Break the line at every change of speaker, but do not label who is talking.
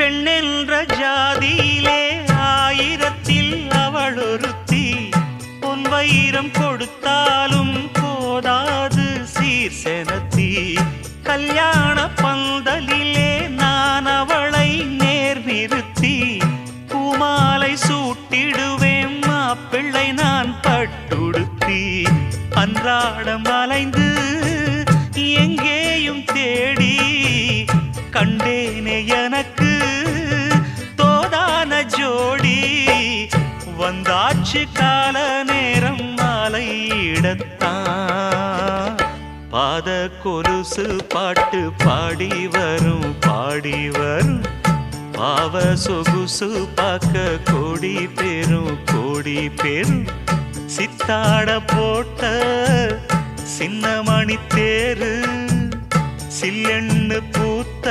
பெண்ணென்ற ஜாதியிலே ஆயிரத்தில் அவள் ஒருத்தி. பொன் வைரம் கொடுத்தாலும் போதாது சீர் செனத்தி. கல்யாண பந்தலிலே நான் அவளை நேர் நிறுத்தி பூமாலை சூட்டிடுவேன் மாப்பிள்ளை நான் பட்டுடுத்தி. அன்றாடம் அலைந்து எங்கேயும் தேடி கண்டேனே எனக்கு தோதான ஜோடி. வந்தாச்சு கால நேரம் மாலையிடத்தான். பாத கொலுசு பாட்டு பாடி வரும் பாடி வரும். பாவ சொகுசு பார்க்க கோடி பெரும் கோடி பெரும். சித்தாட போட்ட சின்ன மணி தேரு சில்லெண்ணு பூத்த